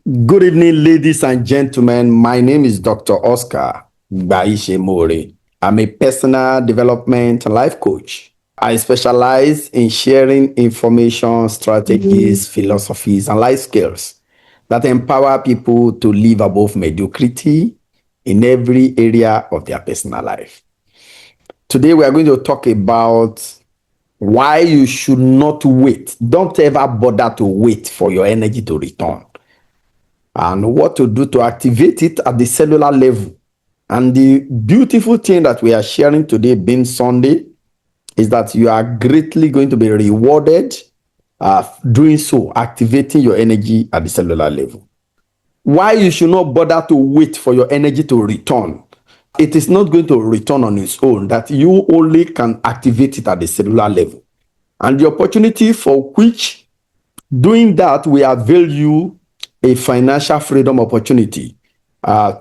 Good evening, ladies and gentlemen. My name is Dr. Oscar Baishe More. I'm a personal development life coach. I specialize in sharing information, strategies, philosophies, and life skills that empower people to live above mediocrity in every area of their personal life. Today, we are going to talk about why you should not wait. Don't ever bother to wait for your energy to return, and what to do to activate it at the cellular level. And the beautiful thing that we are sharing today, being Sunday, is that you are greatly going to be rewarded doing so, activating your energy at the cellular level. Why you should not bother to wait for your energy to return. It is not going to return on its own, that you only can activate it at the cellular level. And the opportunity for which doing that will avail you a financial freedom opportunity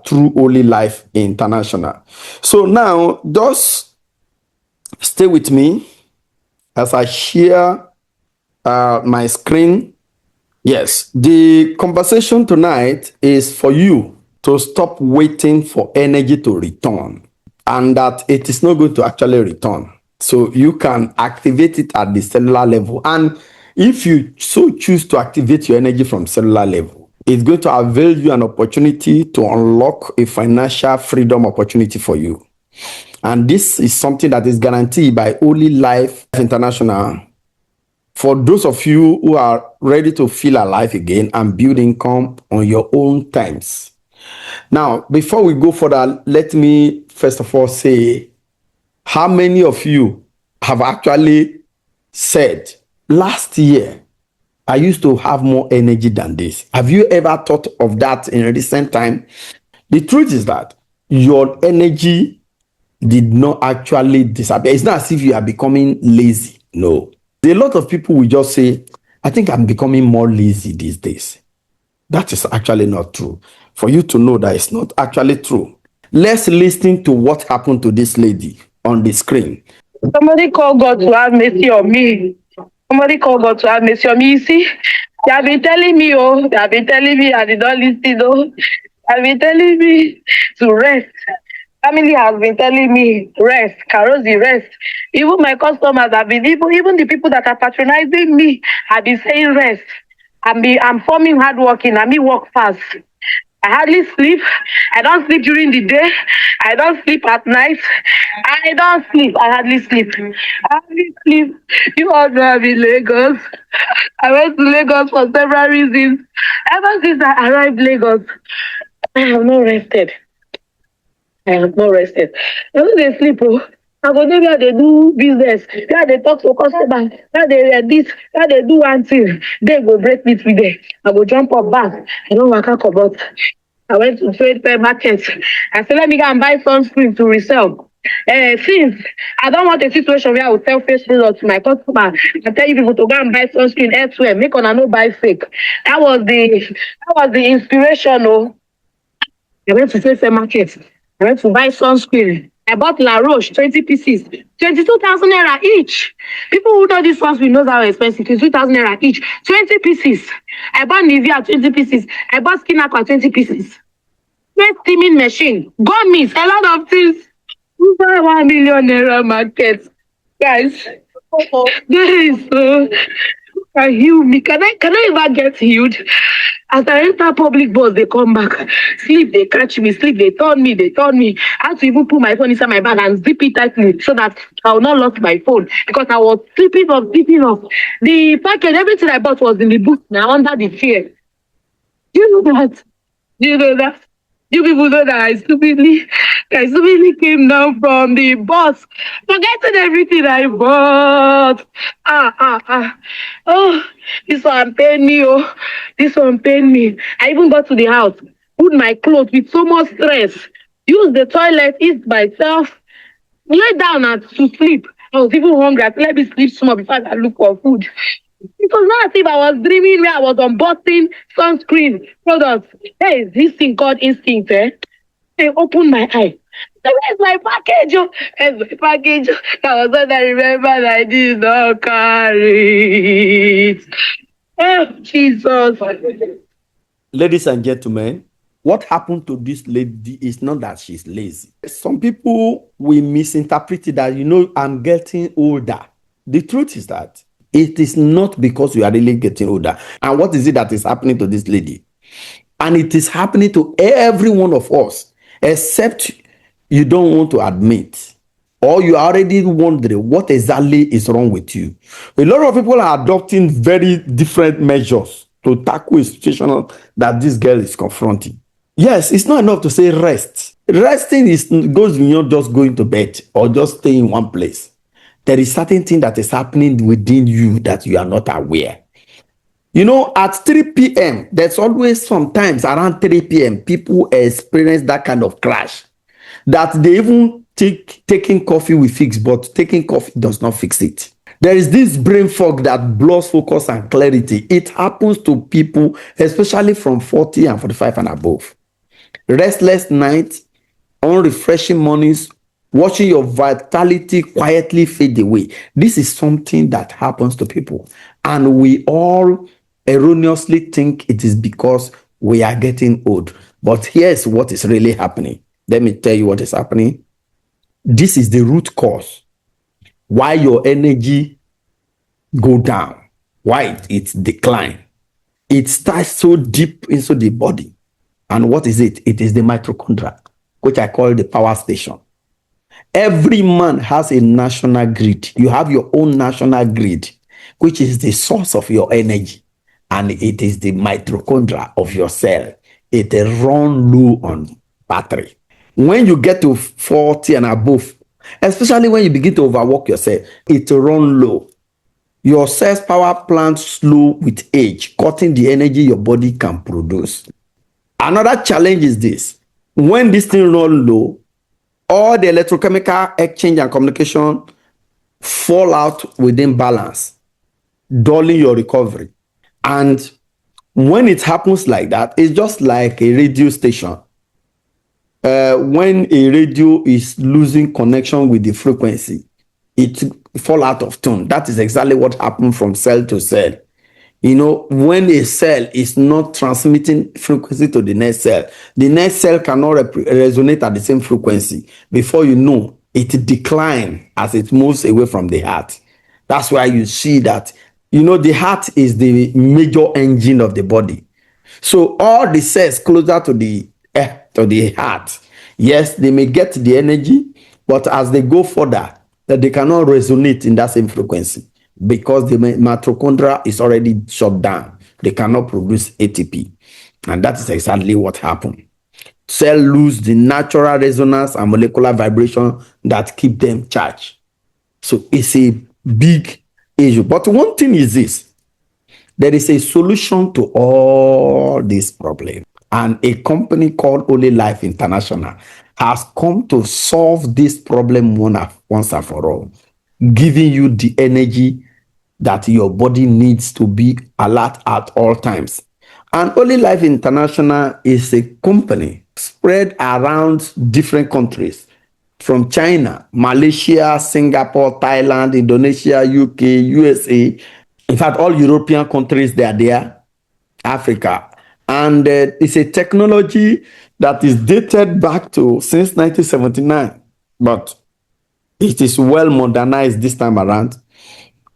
through Holy Life International. So now, just stay with me as I share my screen. Yes, the conversation tonight is for you to stop waiting for energy to return, and that it is not going to actually return. So you can activate it at the cellular level. And if you so choose to activate your energy from cellular level, it's going to avail you an opportunity to unlock a financial freedom opportunity for you. And this is something that is guaranteed by Holy Life International for those of you who are ready to feel alive again and build income on your own terms. Now, before we go further, let me first of all say, how many of you have actually said, last year, I used to have more energy than this? Have you ever thought of that in recent time? The truth is that your energy did not actually disappear. It's not as if you are becoming lazy. No. A lot of people will just say, I think I'm becoming more lazy these days. That is actually not true. For you to know that it's not actually true, let's listen to what happened to this lady on the screen. Somebody call God to have mercy on me. Somebody call God to have mercy on me. You see, they have been telling me, they have been telling me, I did not listen, They have been telling me to rest. Family has been telling me, rest, Karosi, rest. Even my customers have been, even the people that are patronizing me have been saying rest. I'm forming hardworking, I mean work fast. I hardly sleep. I don't sleep during the day. I don't sleep at night. I don't sleep. I hardly sleep. I hardly sleep. You all know I'm in Lagos. I went to Lagos for several reasons. Ever since I arrived Lagos, I have not rested. I have not rested. I don't dey sleep. I go there where they do business, where they talk to customers, where they this, where they do one thing. They go break me today. I go jump up back. I don't waka comot. I went to trade fair market. I said, let me go and buy sunscreen to resell. Since I don't want a situation where I will sell face product to my customer and tell you people to go and buy sunscreen elsewhere, make una no buy fake. That was the inspiration. I went to trade fair market. I went to buy sunscreen. I bought La Roche 20 pieces, 22,000 naira each. People who know this sunscreen knows how expensive, 22,000 naira each, 20 pieces. I bought Nivea 20 pieces. I bought Skin Aqua 20 pieces. Face steaming machine, gummies, a lot of things. Over 1 million naira market, guys. Guys, can heal me? Can I ever get healed? As I enter public bus, they come back. Sleep, they catch me. Sleep, they turn me. I had to even put my phone inside my bag and zip it tightly so that I will not lose my phone because I was sleeping off. The package, everything I bought was in the boot now under the chair. Do you know that? Do you know that? You people know that I stupidly came down from the bus, forgetting everything I bought. Oh, this one pain me. This one pain me. I even got to the house, put my clothes with so much stress, use the toilet, eat myself, lay down and to sleep. I was even hungry. I said, let me sleep small before I look for food. It was not as if I was dreaming where I was unboxing sunscreen products. Hey, this thing called instinct, I opened my eye. Where's my package? Where's my package? That was when I remember that I did not carry it. Oh, Jesus. Ladies and gentlemen, what happened to this lady is not that she's lazy. Some people will misinterpret it that, I'm getting older. The truth is that it is not because you are really getting older. And what is it that is happening to this lady? And it is happening to every one of us, except you don't want to admit, or you are already wondering what exactly is wrong with you. A lot of people are adopting very different measures to tackle a situation that this girl is confronting. Yes, it's not enough to say rest. Resting goes beyond just going to bed or just staying in one place. There is certain thing that is happening within you that you are not aware. At 3 p.m., there's always sometimes around 3 p.m., people experience that kind of crash. That they even taking coffee will fix, but taking coffee does not fix it. There is this brain fog that blurs focus and clarity. It happens to people, especially from 40 and 45 and above. Restless nights, unrefreshing mornings, watching your vitality quietly fade away. This is something that happens to people. And we all erroneously think it is because we are getting old. But here's what is really happening. Let me tell you what is happening. This is the root cause why your energy go down, why it decline. It starts so deep into the body. And what is it? It is the mitochondria, which I call the power station. Every man has a national grid. You have your own national grid, which is the source of your energy. And it is the mitochondria of your cell. It run low on battery. When you get to 40 and above, especially when you begin to overwork yourself, it run low. Your cell's power plant slow with age, cutting the energy your body can produce. Another challenge is this. When this thing run low, all the electrochemical exchange and communication fall out within balance, dulling your recovery. And when it happens like that, it's just like a radio station. When a radio is losing connection with the frequency, it fall out of tune. That is exactly what happened from cell to cell. When a cell is not transmitting frequency to the next cell cannot resonate at the same frequency. Before you know, it declines as it moves away from the heart. That's why you see that, the heart is the major engine of the body. So all the cells closer to the heart, yes, they may get the energy, but as they go further, that they cannot resonate in that same frequency because the mitochondria is already shut down. They cannot produce ATP. And that is exactly what happened. Cells lose the natural resonance and molecular vibration that keep them charged. So it's a big issue. But one thing is this. There is a solution to all these problems. And a company called Only Life International has come to solve this problem once and for all, giving you the energy that your body needs to be alert at all times. And Only Life International is a company spread around different countries from China, Malaysia, Singapore, Thailand, Indonesia, UK, USA. In fact, all European countries, they are there, Africa. And it's a technology that is dated back to since 1979. But it is well modernized this time around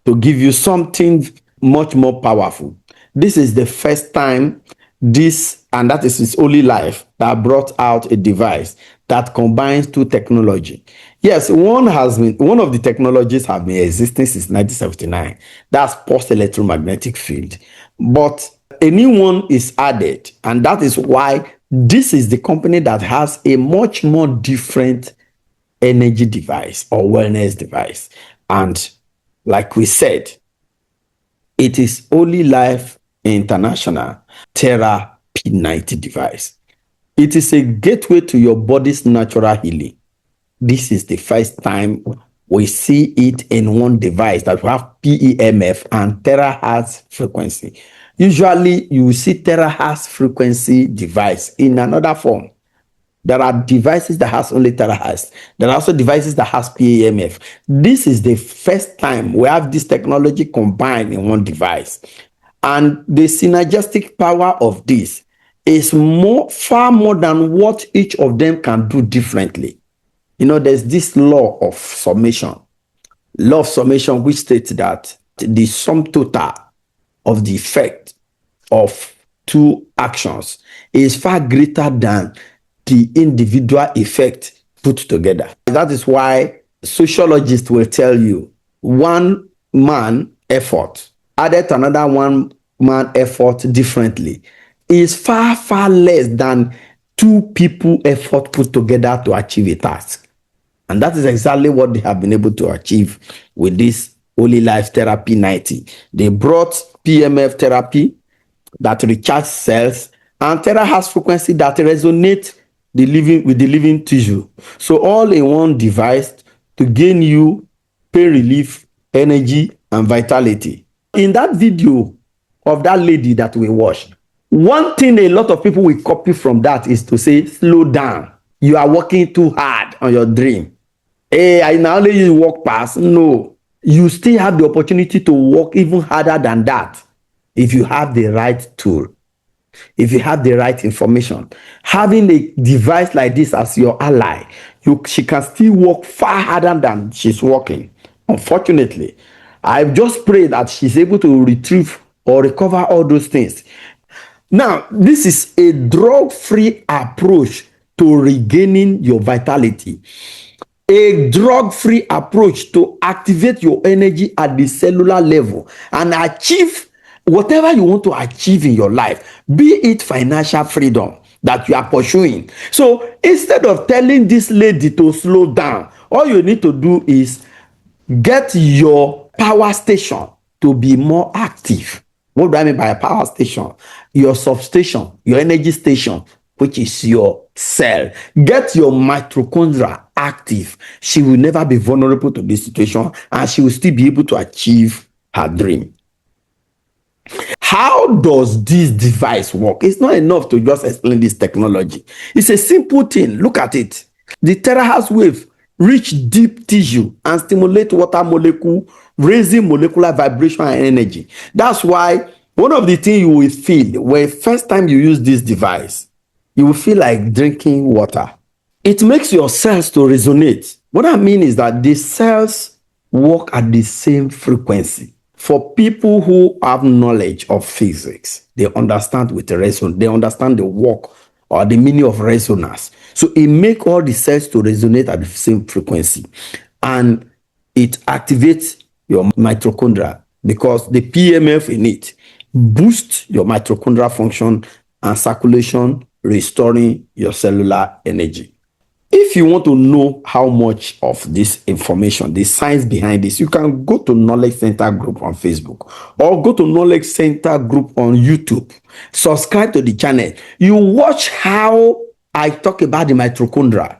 to give you something much more powerful. This is the first time and that is its only life, that brought out a device that combines two technology. Yes, one of the technologies have been existing since 1979. That's pulsed electromagnetic field. But a new one is added, and that is why this is the company that has a much more different energy device or wellness device. And like we said, it is Only Life International Terra P90 device. It is a gateway to your body's natural healing. This is the first time we see it in one device that will have PEMF and terahertz frequency. Usually, you will see terahertz frequency device in another form. There are devices that has only terahertz. There are also devices that has PEMF. This is the first time we have this technology combined in one device. And the synergistic power of this is far more than what each of them can do differently. There's this law of summation. Law of summation, which states that the sum total of the effect of two actions is far greater than the individual effect put together. That is why sociologists will tell you one man effort added to another one man effort differently is far, far less than two people effort put together to achieve a task. And that is exactly what they have been able to achieve with this Holy Life Therapy 90. They brought PMF therapy that recharges cells and terahertz frequency that resonate with the living tissue. So all in one device to gain you pain relief, energy, and vitality. In that video of that lady that we watched, one thing a lot of people will copy from that is to say, slow down. You are working too hard on your dream. Hey, I now let you walk past. No, you still have the opportunity to work even harder than that if you have the right tool, if you have the right information. Having a device like this as your ally, she can still work far harder than she's working. Unfortunately, I've just prayed that she's able to retrieve or recover all those things. Now, this is a drug-free approach to regaining your vitality. A drug-free approach to activate your energy at the cellular level and achieve whatever you want to achieve in your life, be it financial freedom that you are pursuing. So instead of telling this lady to slow down, all you need to do is get your power station to be more active. What do I mean by a power station? Your substation, your energy station, which is your cell. Get your mitochondria active. She will never be vulnerable to this situation and she will still be able to achieve her dream. How does this device work? It's not enough to just explain this technology. It's a simple thing. Look at it. The terahertz wave reach deep tissue and stimulate water molecule, raising molecular vibration and energy. That's why one of the things you will feel when first time you use this device, you will feel like drinking water. It makes your cells to resonate. What I mean is that the cells work at the same frequency. For people who have knowledge of physics, they understand with the resonance, they understand the work or the meaning of resonance. So it makes all the cells to resonate at the same frequency. And it activates your mitochondria because the PMF in it boosts your mitochondrial function and circulation, restoring your cellular energy. If you want to know how much of this information, the science behind this, you can go to Knowledge Center Group on Facebook or go to Knowledge Center Group on YouTube. Subscribe to the channel. You watch how I talk about the mitochondria.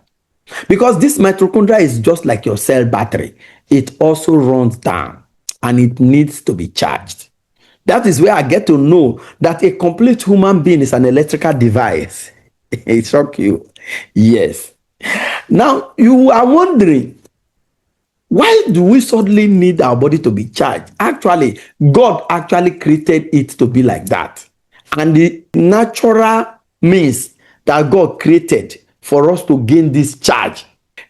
Because this mitochondria is just like your cell battery. It also runs down and it needs to be charged. That is where I get to know that a complete human being is an electrical device. It shocks you. Yes. Now, you are wondering, why do we suddenly need our body to be charged? Actually, God actually created it to be like that. And the natural means that God created for us to gain this charge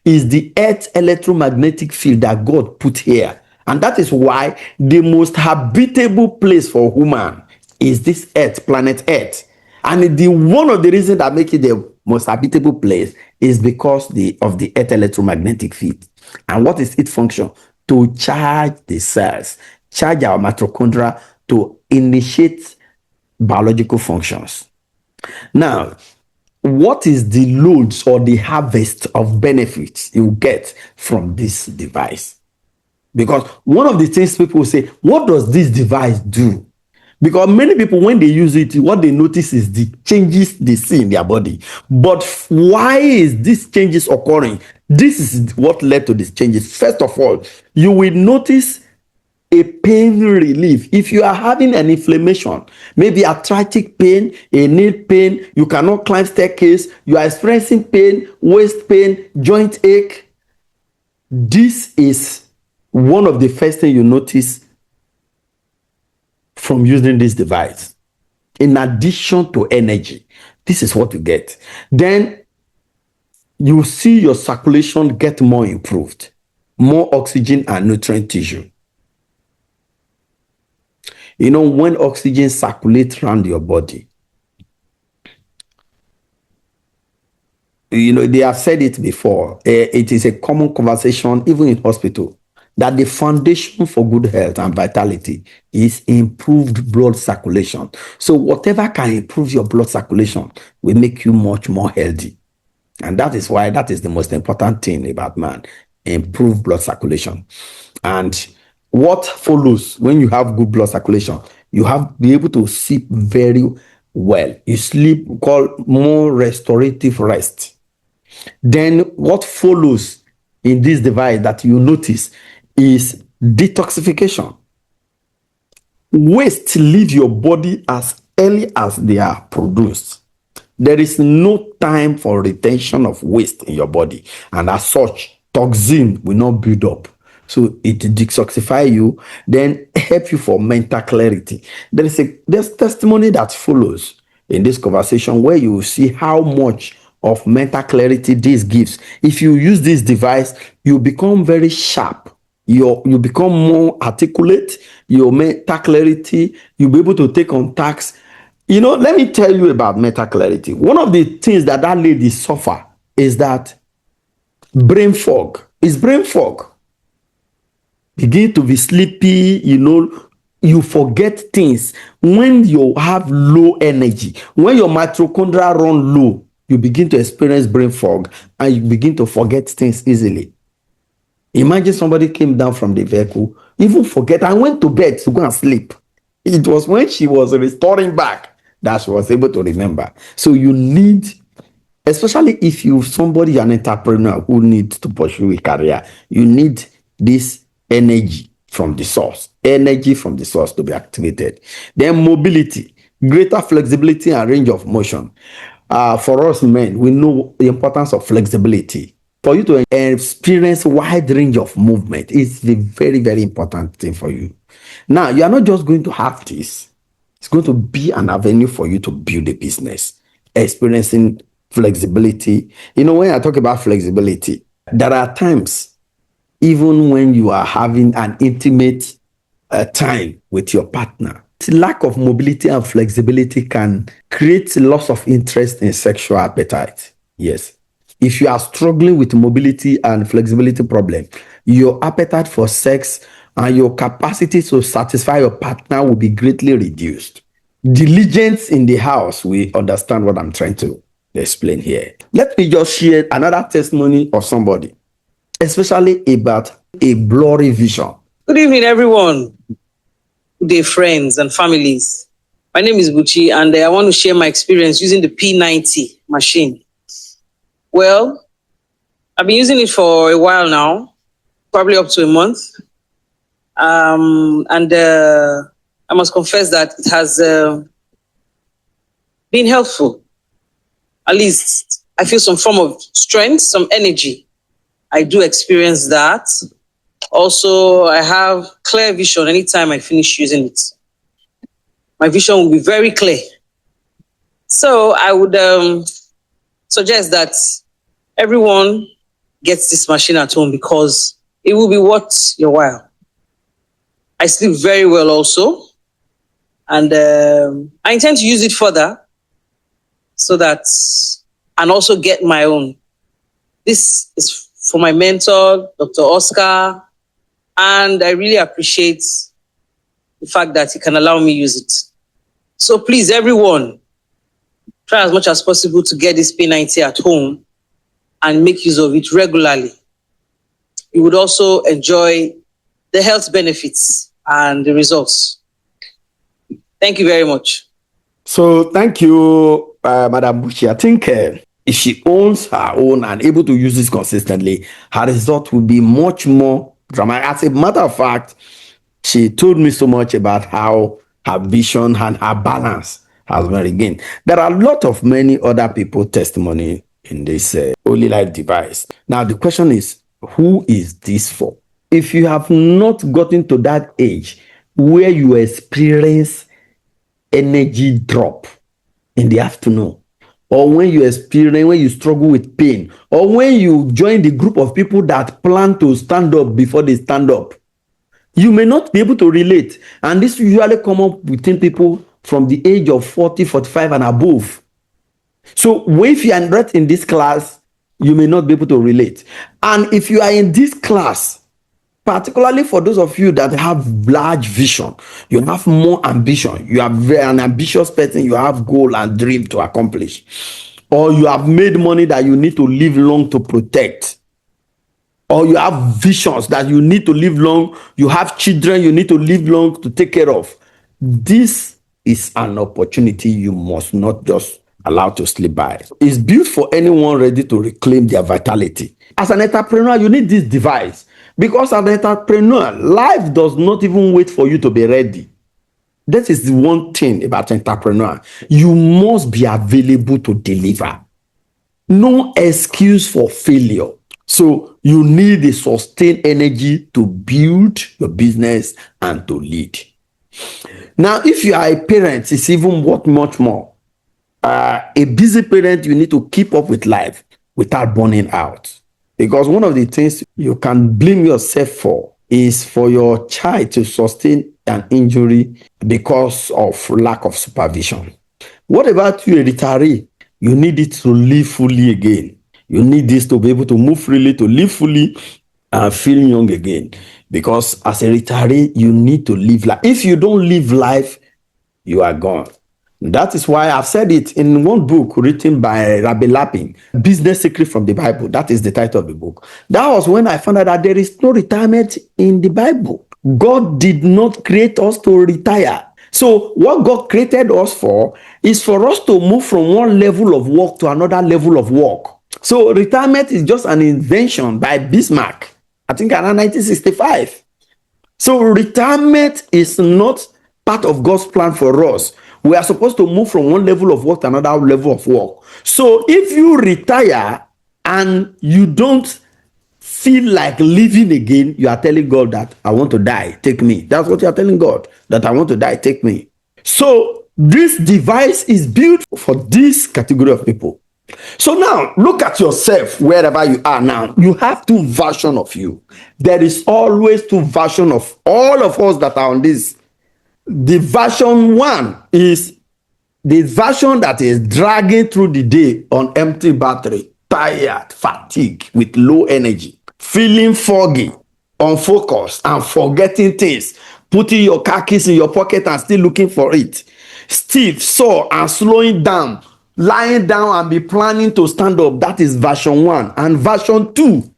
is the Earth electromagnetic field that God put here. And that is why the most habitable place for human is this Earth, planet Earth. And one of the reasons that make it the most habitable place is because of the Earth electromagnetic field. And what is its function? To charge the cells, charge our mitochondria to initiate biological functions. Now, what is the loads or the harvest of benefits you get from this device? Because one of the things people say, what does this device do? Because many people, when they use it, what they notice is the changes they see in their body. But why is these changes occurring? This is what led to these changes. First of all, you will notice a pain relief. If you are having an inflammation, maybe arthritic pain, a knee pain, you cannot climb staircase, you are experiencing pain, waist pain, joint ache, this is one of the first things you notice from using this device. in addition to energy. This is what you get. Then you see your circulation get more improved, more oxygen and nutrient tissue. You know, when oxygen circulates around your body, you know, they have said it before. It is a common conversation, even in hospital, that the foundation for good health and vitality is improved blood circulation. So whatever can improve your blood circulation will make you much more healthy. And that is why that is the most important thing about man, improve blood circulation. And what follows when you have good blood circulation, you have to be able to sleep very well. You sleep called more restorative rest. Then what follows in this device that you notice is detoxification. Waste leave your body as early as they are produced. There is no time for retention of waste in your body, and as such, toxin will not build up. So it detoxify you, then help you for mental clarity. There's testimony that follows in this conversation where you will see how much of mental clarity this gives. If you use this device, you become very sharp. You become more articulate, your mental clarity, you'll be able to take on tasks. You know, let me tell you about mental clarity. One of the things that lady suffer is that brain fog. It's brain fog. Begin to be sleepy, you know, you forget things. When you have low energy, when your mitochondria run low, you begin to experience brain fog and you begin to forget things easily. Imagine somebody came down from the vehicle, even forget, and went to bed to go and sleep. It was when she was restoring back that she was able to remember. So you need, especially if you somebody, an entrepreneur who needs to pursue a career, you need this energy from the source to be activated. Then mobility, greater flexibility and range of motion. For us men, we know the importance of flexibility. For you to experience wide range of movement is the very, very important thing for you. Now, you are not just going to have this. It's going to be an avenue for you to build a business, experiencing flexibility. You know, when I talk about flexibility, there are times, even when you are having an intimate time with your partner, the lack of mobility and flexibility can create loss of interest in sexual appetite. Yes. If you are struggling with mobility and flexibility problem, your appetite for sex and your capacity to satisfy your partner will be greatly reduced. Diligence in the house, we understand what I'm trying to explain here. Let me just share another testimony of somebody, especially about a blurry vision. Good evening, everyone. Good day, friends and families. My name is Buchi, and I want to share my experience using the P90 machine. Well, I've been using it for a while now, probably up to a month. And I must confess that it has been helpful. At least I feel some form of strength, some energy. I do experience that. Also, I have clear vision anytime I finish using it. My vision will be very clear. So I would suggest that everyone gets this machine at home because it will be worth your while. I sleep very well also. And I intend to use it further so that, and also get my own. This is for my mentor, Dr. Oscar, and I really appreciate the fact that he can allow me use it. So please, everyone, try as much as possible to get this P90 at home and make use of it regularly. You would also enjoy the health benefits and the results. Thank you very much. So thank you, Madam Buchi. I think if she owns her own and able to use this consistently, her result will be much more dramatic. As a matter of fact, she told me so much about how her vision and her balance has been regained. There are a lot of many other people testimony in this Holy Life device. Now, the question is, who is this for? If you have not gotten to that age where you experience energy drop in the afternoon, or when you struggle with pain, or when you join the group of people that plan to stand up before they stand up, you may not be able to relate. And this usually come up within people from the age of 40, 45 and above. So if you are not in this class, you may not be able to relate. And if you are in this class, particularly for those of you that have large vision, you have more ambition, you are an ambitious person, you have goal and dream to accomplish, or you have made money that you need to live long to protect, or you have visions that you need to live long, you have children you need to live long to take care of. This is an opportunity you must not just allow to slip by. It's built for anyone ready to reclaim their vitality. As an entrepreneur, you need this device, because as an entrepreneur, life does not even wait for you to be ready. That is the one thing about entrepreneur. You must be available to deliver. No excuse for failure. So you need a sustained energy to build your business and to lead. Now, if you are a parent, it's even worth much more. A busy parent, you need to keep up with life without burning out. Because one of the things you can blame yourself for is for your child to sustain an injury because of lack of supervision. What about you, a retiree? You need it to live fully again. You need this to be able to move freely, to live fully, and feel young again. Because as a retiree, you need to live life. If you don't live life, you are gone. That is why I've said it in one book written by Rabbi Lapin, Business Secret from the Bible. That is the title of the book. That was when I found out that there is no retirement in the Bible. God did not create us to retire. So what God created us for is for us to move from one level of work to another level of work. So retirement is just an invention by Bismarck, I think around 1965. So retirement is not part of God's plan for us. We are supposed to move from one level of work to another level of work. So if you retire and you don't feel like living again, you are telling God that I want to die, take me. That's what you are telling God, that I want to die, take me. So this device is built for this category of people. So now look at yourself wherever you are now. You have two versions of you. There is always two versions of all of us that are on this. The version one is the version that is dragging through the day on empty battery, tired, fatigued, with low energy, feeling foggy, unfocused, and forgetting things, putting your car keys in your pocket and still looking for it, stiff, sore, and slowing down, lying down and be planning to stand up. That is version one. And version two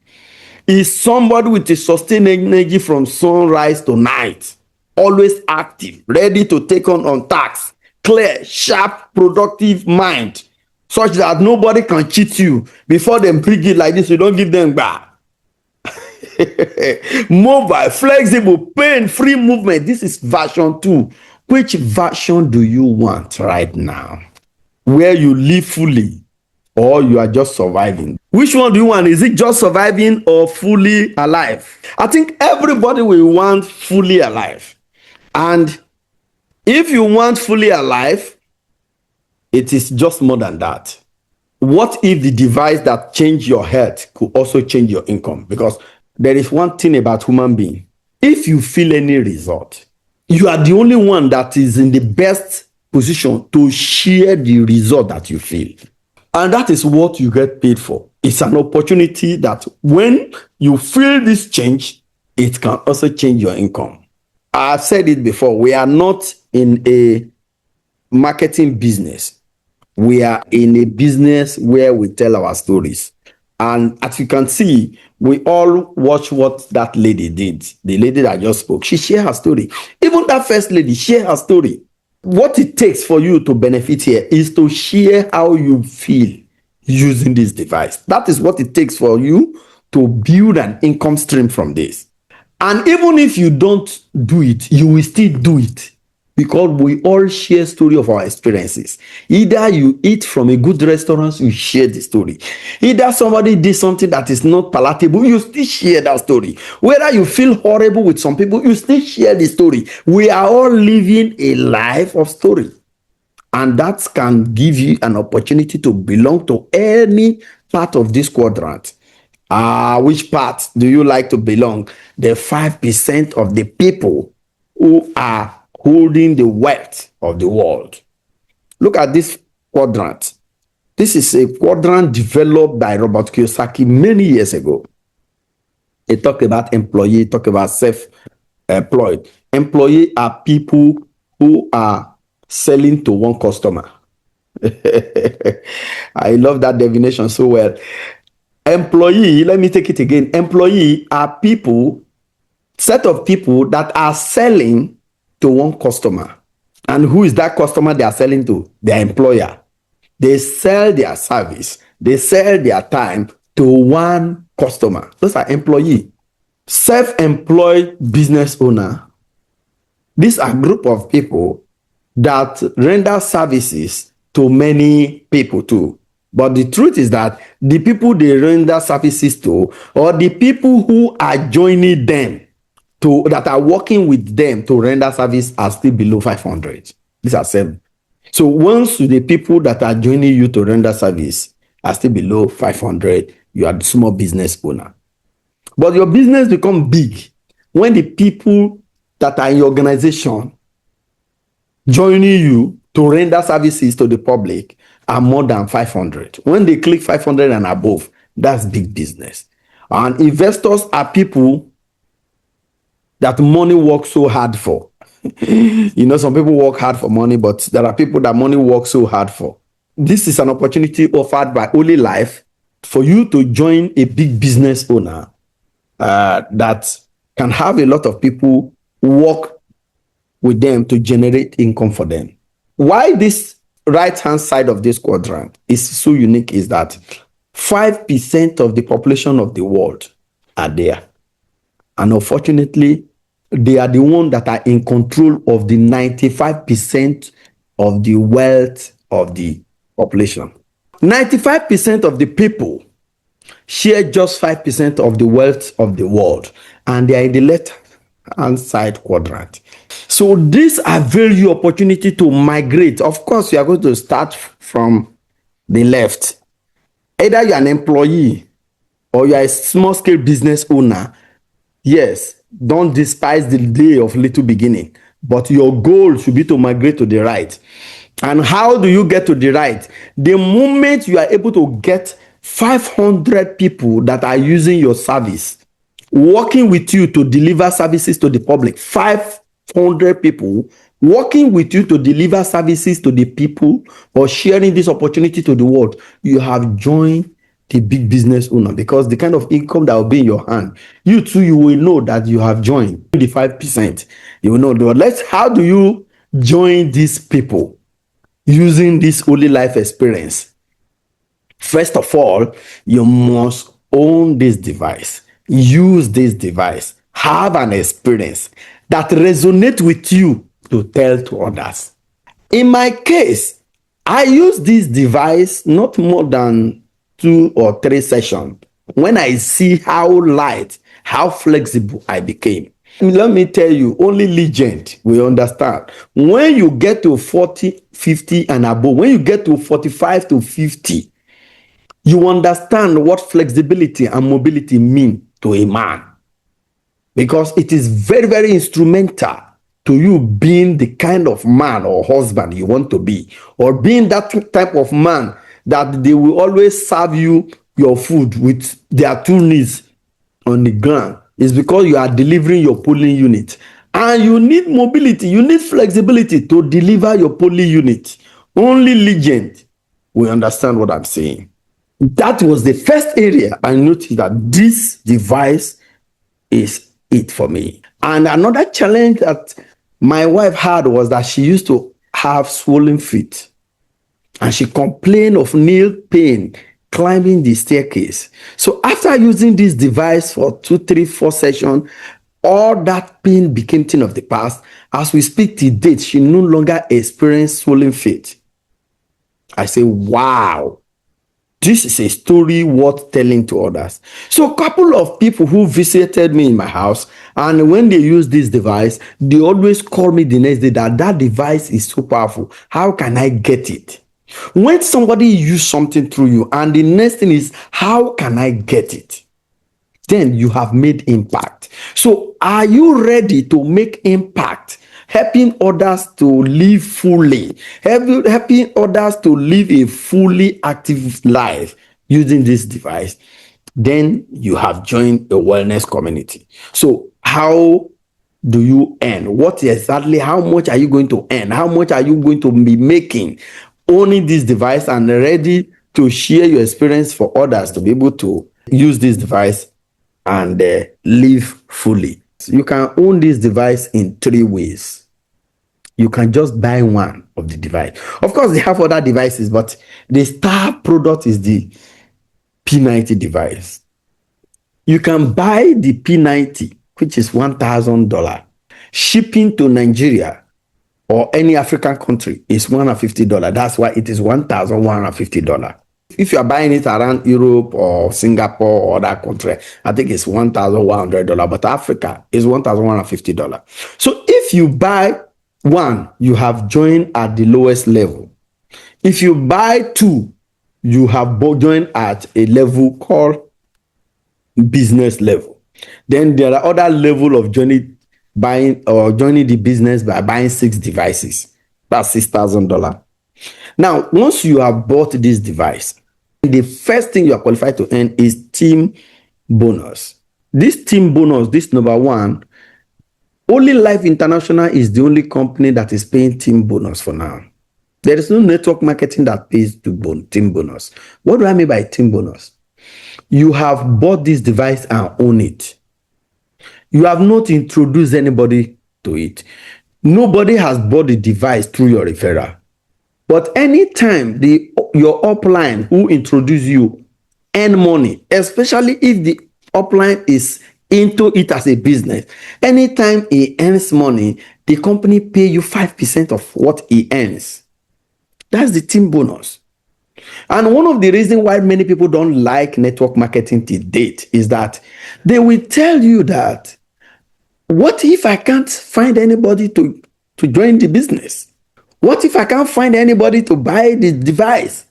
is somebody with a sustained energy from sunrise to night, always active, ready to take on tasks, clear, sharp, productive mind, such that nobody can cheat you. Before them bring it like this, you don't give them back. Mobile, flexible, pain-free movement. This is version 2. Which version do you want right now? Where you live fully or you are just surviving? Which one do you want? Is it just surviving or fully alive? I think everybody will want fully alive. And if you want fully alive, it is just more than that. What if the device that changed your health could also change your income? Because there is one thing about human being. If you feel any result, you are the only one that is in the best position to share the result that you feel. And that is what you get paid for. It's an opportunity that when you feel this change, it can also change your income. I've said it before, we are not in a marketing business. We are in a business where we tell our stories. And as you can see, we all watch what that lady did. The lady that just spoke, she shared her story. Even that first lady shared her story. What it takes for you to benefit here is to share how you feel using this device. That is what it takes for you to build an income stream from this. And even if you don't do it, you will still do it, because we all share story of our experiences. Either you eat from a good restaurant, you share the story. Either somebody did something that is not palatable, you still share that story. Whether you feel horrible with some people, you still share the story. We are all living a life of story. And that can give you an opportunity to belong to any part of this quadrant. Which part do you like to belong? The 5% of the people who are holding the wealth of the world. Look at this quadrant. This is a quadrant developed by Robert Kiyosaki many years ago. He talk about employee, talk about self-employed. Employee are people who are selling to one customer. I love that definition so well. Employee, let me take it again. Employee are people, set of people that are selling to one customer. And who is that customer they are selling to? Their employer. They sell their service, they sell their time to one customer. Those are employee. Self-employed business owner. These are a group of people that render services to many people too. But the truth is that the people they render services to, or the people who are joining them to, that are working with them to render service, are still below 500. These are 7. So once the people that are joining you to render service are still below 500, you are the small business owner. But your business becomes big when the people that are in your organization joining you to render services to the public are more than 500. When they click 500 and above, that's big business. And investors are people that money works so hard for. Some people work hard for money, but there are people that money works so hard for. This is an opportunity offered by Holy Life for you to join a big business owner that can have a lot of people work with them to generate income for them. Why this right-hand side of this quadrant is so unique is that 5% of the population of the world are there. And unfortunately, they are the ones that are in control of the 95% of the wealth of the population. 95% of the people share just 5% of the wealth of the world, and they are in the left-hand side quadrant. So these are very opportunity to migrate. Of course, you are going to start from the left. Either you are an employee or you are a small-scale business owner. Yes, don't despise the day of little beginning, but your goal should be to migrate to the right. And how do you get to the right? The moment you are able to get 500 people that are using your service, working with you to deliver services to the public, 500 people working with you to deliver services to the people or sharing this opportunity to the world, you have joined the big business owner, because the kind of income that will be in your hand, you too, you will know that you have joined the 5%. You will know. How do you join these people using this Holy Life experience? First of all, you must own this device, use this device, have an experience that resonates with you to tell to others. In my case, I use this device not more than 2 or 3 sessions when I see how light, how flexible I became. Let me tell you, only legend will understand. When you get to 40, 50 and above, when you get to 45 to 50, you understand what flexibility and mobility mean to a man. Because it is very, very instrumental to you being the kind of man or husband you want to be, or being that type of man that they will always serve you your food with their 2 knees on the ground. It's because you are delivering your polling unit. And you need mobility, you need flexibility to deliver your polling unit. Only legend will understand what I'm saying. That was the first area I noticed that this device is it for me. And another challenge that my wife had was that she used to have swollen feet. And she complained of nail pain climbing the staircase. So after using this device for 2, 3, 4 sessions, all that pain became thing of the past. As we speak to date, she no longer experiences swollen feet. I say, wow. This is a story worth telling to others. So a couple of people who visited me in my house, and when they use this device, they always call me the next day that device is so powerful. How can I get it? When somebody use something through you, and the next thing is, how can I get it? Then you have made impact. So are you ready to make impact, helping others to live fully, helping others to live a fully active life using this device? Then you have joined a wellness community. So how do you earn? What exactly, how much are you going to earn? How much are you going to be making owning this device and ready to share your experience for others to be able to use this device and live fully? You can own this device in 3 ways. You can just buy one of the device. Of course, they have other devices, but the star product is the P90 device. You can buy the P90, which is $1,000. Shipping to Nigeria or any African country is $150. That's why it is $1,150. If you are buying it around Europe or Singapore or other country, I think it's $1,100. But Africa is $1,150. So if you buy one, you have joined at the lowest level. If you buy two, you have joined at a level called business level. Then there are other level of joining the business by buying 6 devices. That's $6,000. Now, once you have bought this device, the first thing you are qualified to earn is team bonus. This team bonus, this number one, only Life International is the only company that is paying team bonus for now. There is no network marketing that pays team bonus. What do I mean by team bonus? You have bought this device and own it. You have not introduced anybody to it. Nobody has bought the device through your referral. But anytime your upline who introduce you earn money, especially if the upline is into it as a business, anytime he earns money, the company pay you 5% of what he earns. That's the team bonus. And one of the reasons why many people don't like network marketing to date is that they will tell you that, what if I can't find anybody to join the business? What if I can't find anybody to buy the device?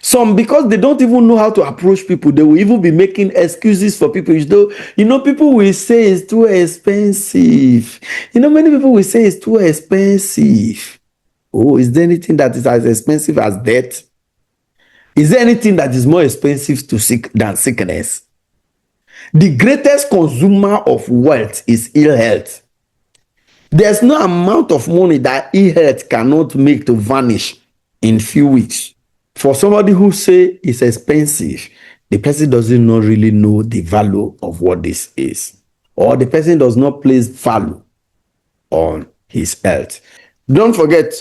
Some, because they don't even know how to approach people, they will even be making excuses for people. People will say it's too expensive. Many people will say it's too expensive. Oh, is there anything that is as expensive as death? Is there anything that is more expensive than sickness? The greatest consumer of wealth is ill health. There's no amount of money that ill health cannot make to vanish in few weeks. For somebody who say it's expensive, the person doesn't really know the value of what this is, or the person does not place value on his health. Don't forget,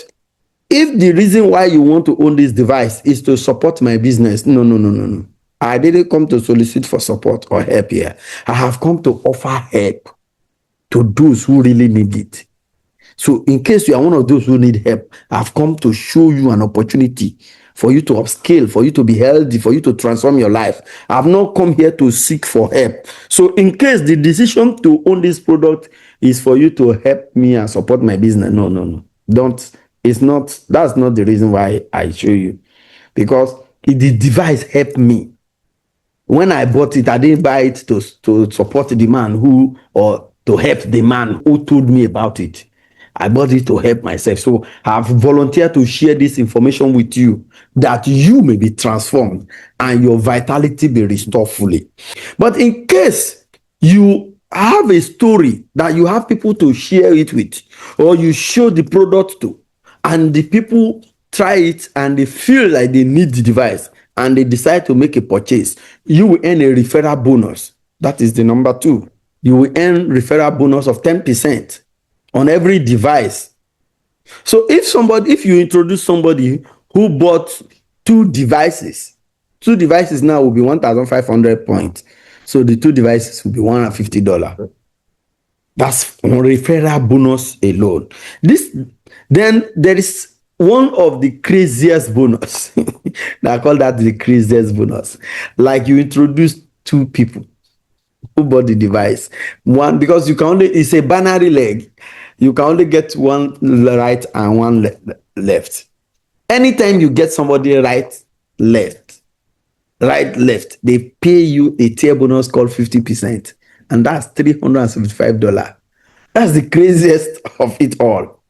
if the reason why you want to own this device is to support my business, no. I didn't come to solicit for support or help here. I have come to offer help to those who really need it. So in case you are one of those who need help, I've come to show you an opportunity for you to upscale, for you to be healthy, for you to transform your life. I've not come here to seek for help. So in case the decision to own this product is for you to help me and support my business, no. That's not the reason why I show you. Because the device helped me. When I bought it, I didn't buy it to support the man or to help the man who told me about it. I bought it to help myself. So I've volunteered to share this information with you that you may be transformed and your vitality be restored fully. But in case you have a story that you have people to share it with, or you show the product to, and the people try it and they feel like they need the device and they decide to make a purchase, you will earn a referral bonus. That is the number 2. You will earn referral bonus of 10% on every device. So if you introduce somebody who bought 2 devices now will be 1,500 points. So the 2 devices will be $150. That's on referral bonus alone. Then there is one of the craziest bonus. I call that the craziest bonus. Like you introduce two people who bought the device. One, because you can only, it's a binary leg. You can only get one right and one left. Anytime you get somebody left, left, they pay you a tier bonus called 50%. And that's $375. That's the craziest of it all.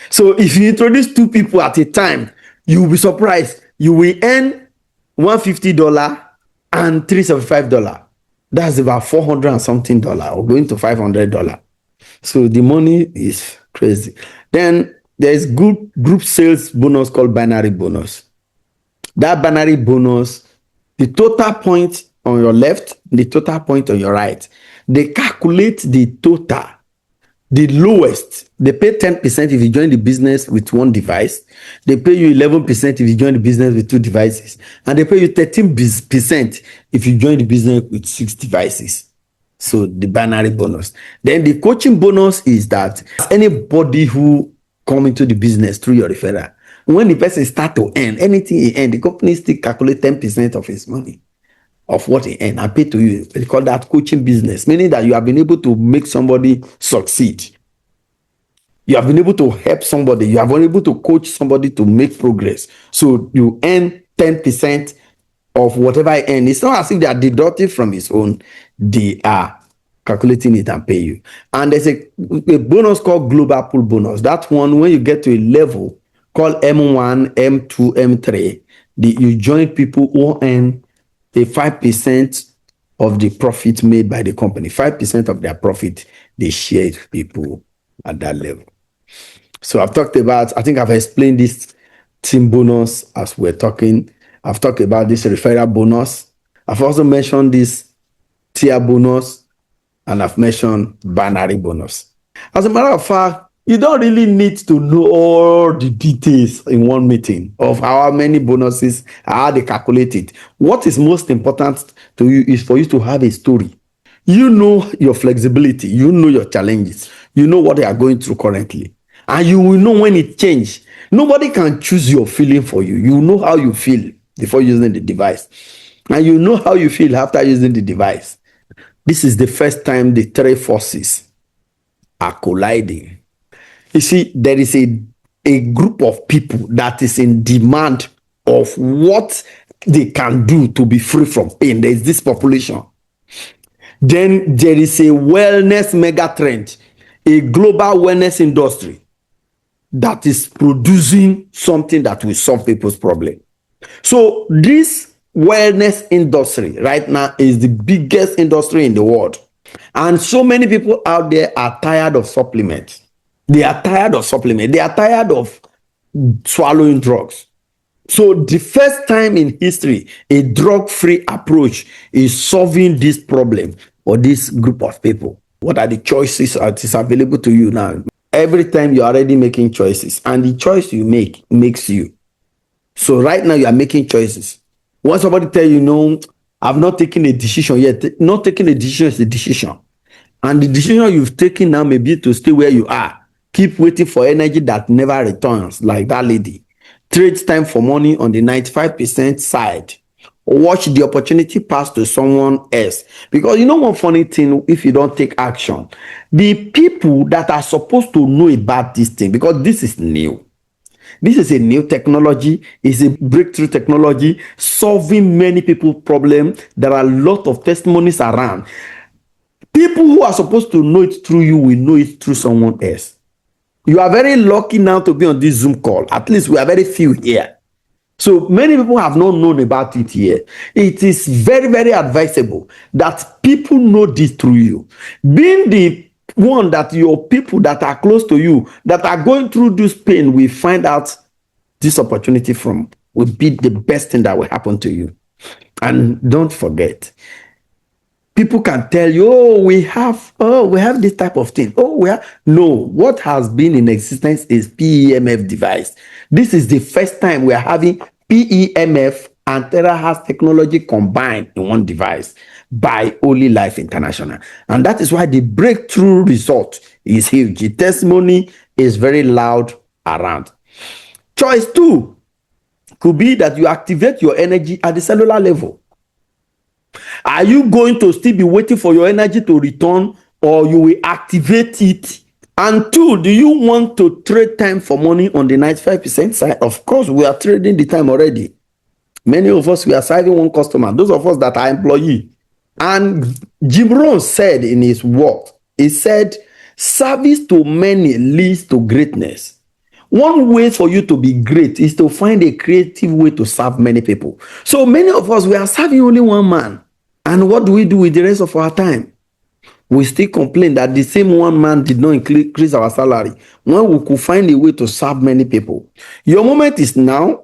So if you introduce two people at a time, you will be surprised. You will earn $150 and $375. That's about $400 and something or going to $500. So the money is crazy. Then there's group sales bonus called binary bonus. That binary bonus, the total point on your left, the total point on your right, they calculate the total. The lowest, they pay 10% if you join the business with one device. They pay you 11% if you join the business with two devices. And they pay you 13% if you join the business with 6 devices. So the binary bonus. Then the coaching bonus is that anybody who come into the business through your referral, when the person start to earn anything he earn, the company still calculate 10% of his money, of what he earn, and pay to you. They call that coaching business, meaning that you have been able to make somebody succeed. You have been able to help somebody. You have been able to coach somebody to make progress. So you earn 10% of whatever I earn. It's not as if they are deducting from his own. They are calculating it and pay you. And there's a bonus called global pool bonus. That one, when you get to a level called M1, M2, M3, you join people who earn a 5% of the profit made by the company. 5% of their profit, they share it with people at that level. So I've talked about, I think I've explained this team bonus as we're talking. I've talked about this referral bonus. I've also mentioned this tier bonus, and I've mentioned binary bonus. As a matter of fact, you don't really need to know all the details in one meeting of how many bonuses, how they calculate it. What is most important to you is for you to have a story. You know your flexibility, you know your challenges, you know what they are going through currently, and you will know when it changes. Nobody can choose your feeling for you. You know how you feel before using the device, and you know how you feel after using the device. This is the first time the three forces are colliding. You see, there is a group of people that is in demand of what they can do to be free from pain. There is this population. Then there is a wellness mega trend, a global wellness industry that is producing something that will solve people's problem. So this wellness industry right now is the biggest industry in the world. And so many people out there are tired of supplements. They are tired of supplements. They are tired of swallowing drugs. So the first time in history, a drug-free approach is solving this problem for this group of people. What are the choices that is available to you now? Every time you're already making choices, and the choice you make makes you. So right now you are making choices. When somebody tell you, no, I've not taken a decision yet. Not taking a decision is a decision. And the decision you've taken now may be to stay where you are. Keep waiting for energy that never returns, like that lady. Trade time for money on the 95% side. Watch the opportunity pass to someone else. Because you know one funny thing, if you don't take action, the people that are supposed to know about this thing, because this is new. This is a new technology. It's a breakthrough technology solving many people's problems. There are a lot of testimonies around. People who are supposed to know it through you will know it through someone else. You are very lucky now to be on this Zoom call. At least we are very few here. So many people have not known about it here. It is very, very advisable that people know this through you. Being the one that your people that are close to you, that are going through this pain, will find out this opportunity from, will be the best thing that will happen to you. And don't forget, people can tell you, we have this type of thing. No, what has been in existence is PEMF device. This is the first time we are having PEMF and terahertz technology combined in one device by Only Life International. And that is why the breakthrough result is huge. The testimony is very loud around. Choice two could be that you activate your energy at the cellular level. Are you going to still be waiting for your energy to return, or you will activate it? And two, do you want to trade time for money on the 95% side? Of course, we are trading the time already. Many of us, we are serving one customer. Those of us that are employee. And Jim Rohn said in his work, he said, service to many leads to greatness. One way for you to be great is to find a creative way to serve many people. So many of us, we are serving only one man. And what do we do with the rest of our time? We still complain that the same one man did not increase our salary when we could find a way to serve many people. Your moment is now.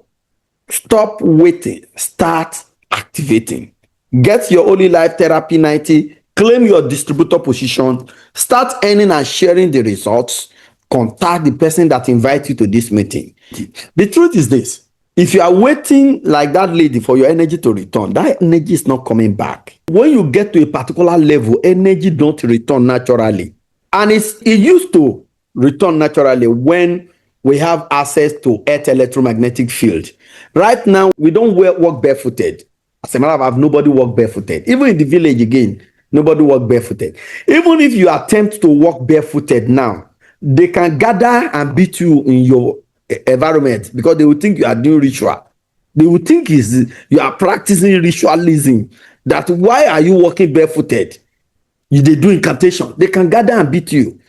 Stop waiting. Start activating. Get your Holy Life Therapy 90. Claim your distributor position. Start earning and sharing the results. Contact the person that invites you to this meeting. The truth is this: if you are waiting like that lady for your energy to return, that energy is not coming back. When you get to a particular level, energy don't return naturally. And it used to return naturally when we have access to earth electromagnetic field. Right now, we don't walk barefooted. As a matter of fact, nobody walk barefooted. Even in the village again, nobody walk barefooted. Even if you attempt to walk barefooted now, they can gather and beat you in your environment because they will think you are doing ritual. They will think you are practicing ritualism. That why are you walking barefooted? They do incantation. They can gather and beat you.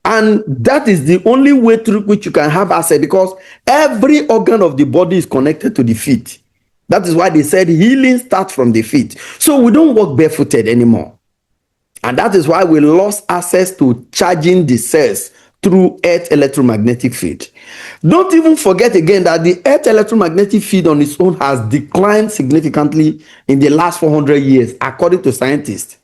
And that is the only way through which you can have access, because every organ of the body is connected to the feet. That is why they said healing starts from the feet. So we don't walk barefooted anymore. And that is why we lost access to charging the cells through earth electromagnetic field. Don't even forget again that the earth electromagnetic field on its own has declined significantly in the last 400 years, according to scientists,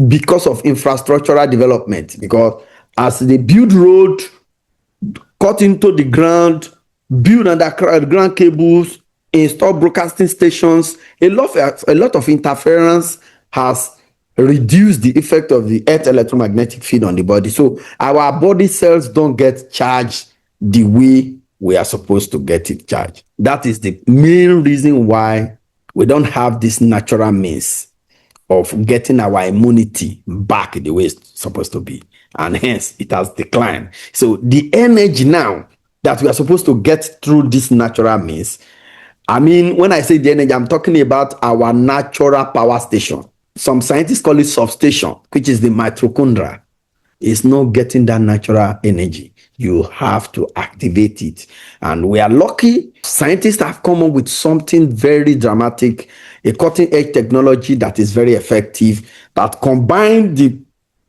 because of infrastructural development. Because as they build road, cut into the ground, build underground cables, install broadcasting stations, a lot of interference has reduced the effect of the earth electromagnetic field on the body. So our body cells don't get charged the way we are supposed to get it charged. That is the main reason why we don't have this natural means of getting our immunity back the way it's supposed to be. And hence, it has declined. So the energy now that we are supposed to get through this natural means, I mean, when I say the energy, I'm talking about our natural power station. Some scientists call it substation, which is the mitochondria. It's not getting that natural energy. You have to activate it. And we are lucky. Scientists have come up with something very dramatic, a cutting-edge technology that is very effective, that combines the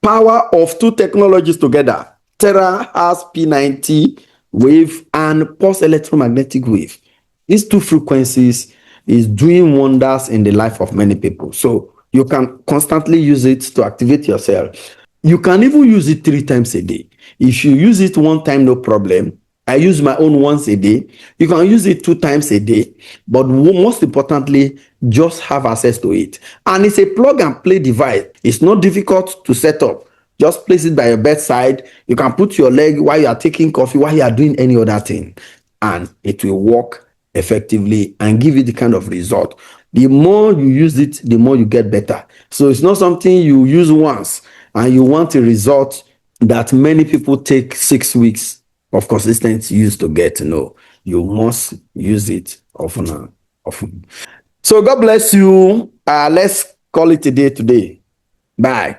power of two technologies together. Terra has P90 wave and pulse electromagnetic wave. These two frequencies is doing wonders in the life of many people. So you can constantly use it to activate yourself. You can even use it 3 times a day. If you use it 1 time, no problem. I use my own once a day. You can use it 2 times a day. But most importantly, just have access to it. And it's a plug and play device. It's not difficult to set up. Just place it by your bedside. You can put your leg while you are taking coffee, while you are doing any other thing. And it will work effectively and give you the kind of result. The more you use it, the more you get better. So it's not something you use once and you want a result that many people take 6 weeks of consistent use to get to know. You must use it often and often. So God bless you. Let's call it a day today. Bye.